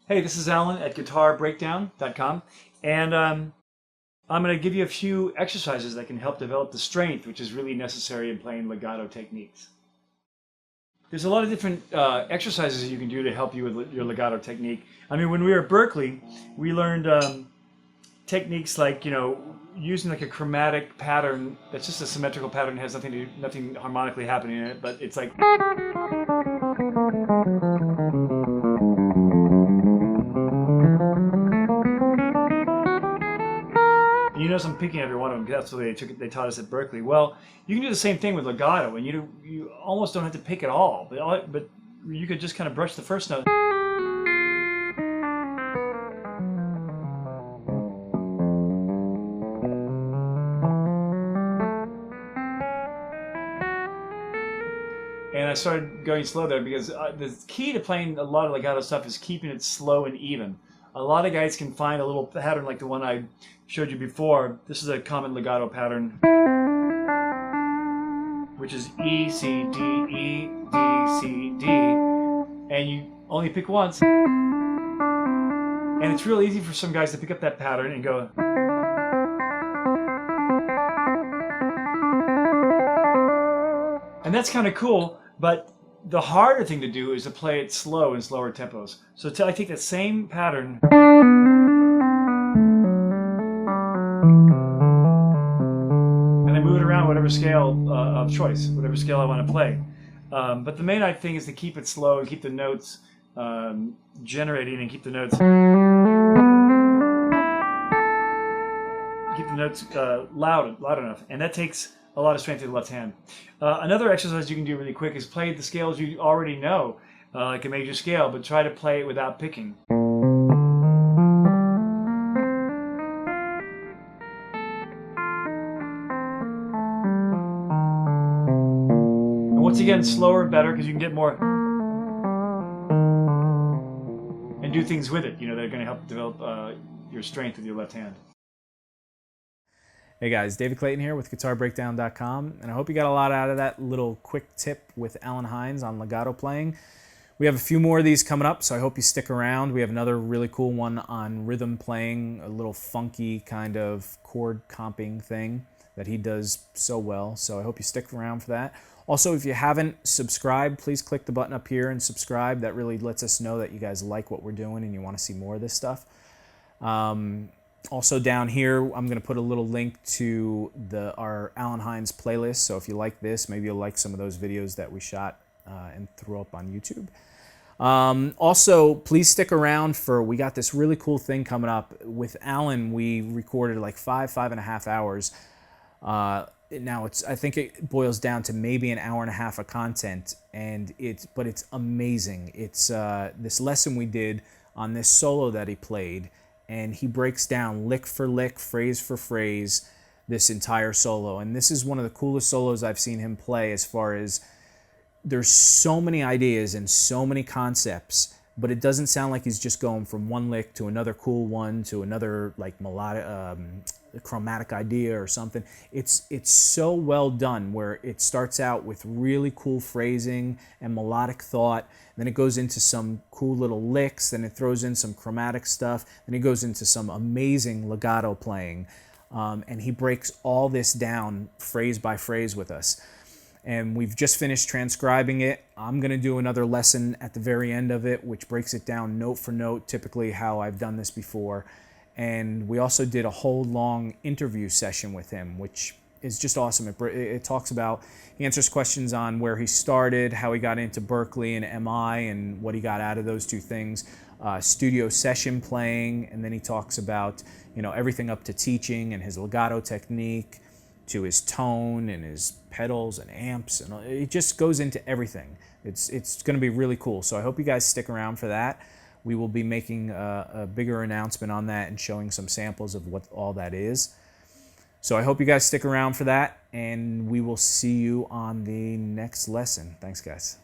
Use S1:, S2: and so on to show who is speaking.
S1: Hey, this is Allen at guitarbreakdown.com, and I'm going to give you a few exercises that can help develop the strength, which is really necessary in playing legato techniques. There's a lot of different exercises you can do to help you with your legato technique. I mean, when we were at Berklee, we learned techniques like, using like a chromatic pattern that's just a symmetrical pattern, has nothing harmonically happening in it, but it's like. You notice I'm picking every one of them because that's what they taught us at Berklee. Well, you can do the same thing with legato, and you almost don't have to pick at all, but you could just kind of brush the first note. And I started going slow there because the key to playing a lot of legato stuff is keeping it slow and even. A lot of guys can find a little pattern like the one I showed you before. This is a common legato pattern, which is E, C, D, E, D, C, D, and you only pick once. And it's real easy for some guys to pick up that pattern and go. And that's kind of cool, but the harder thing to do is to play it slow in slower tempos. So I take that same pattern and I move it around whatever scale of choice, whatever scale I want to play. But the main thing is to keep it slow and keep the notes generating and keep the notes loud enough, and that takes a lot of strength in the left hand. Another exercise you can do really quick is play the scales you already know, like a major scale, but try to play it without picking. And once again, slower better, because you can get more and do things with it, that are going to help develop your strength with your left hand.
S2: Hey guys, David Clayton here with guitarbreakdown.com, and I hope you got a lot out of that little quick tip with Allen Hinds on legato playing. We have a few more of these coming up, so I hope you stick around. We have another really cool one on rhythm playing, a little funky kind of chord comping thing that he does so well, so I hope you stick around for that. Also, if you haven't subscribed, please click the button up here and subscribe. That really lets us know that you guys like what we're doing and you want to see more of this stuff. Also down here, I'm going to put a little link to our Allen Hinds playlist. So if you like this, maybe you'll like some of those videos that we shot and threw up on YouTube. Also, please stick around we got this really cool thing coming up. With Allen, we recorded like 5.5 hours. Now I think it boils down to maybe an hour and a half of content, but it's amazing. It's this lesson we did on this solo that he played. And he breaks down lick for lick, phrase for phrase, this entire solo. And this is one of the coolest solos I've seen him play, as far as there's so many ideas and so many concepts, but it doesn't sound like he's just going from one lick to another cool one to another like melodic, chromatic idea or something. It's so well done, where it starts out with really cool phrasing and melodic thought, then it goes into some cool little licks, then it throws in some chromatic stuff, then it goes into some amazing legato playing, and he breaks all this down phrase by phrase with us. And we've just finished transcribing it. I'm going to do another lesson at the very end of it, which breaks it down note for note, typically how I've done this before. And we also did a whole long interview session with him, which is just awesome. It talks about, he answers questions on where he started, how he got into Berklee and MI, and what he got out of those two things, studio session playing, and then he talks about everything up to teaching and his legato technique, to his tone and his pedals and amps, and it just goes into everything. It's going to be really cool. So I hope you guys stick around for that. We will be making a bigger announcement on that and showing some samples of what all that is. So I hope you guys stick around for that, and we will see you on the next lesson. Thanks, guys.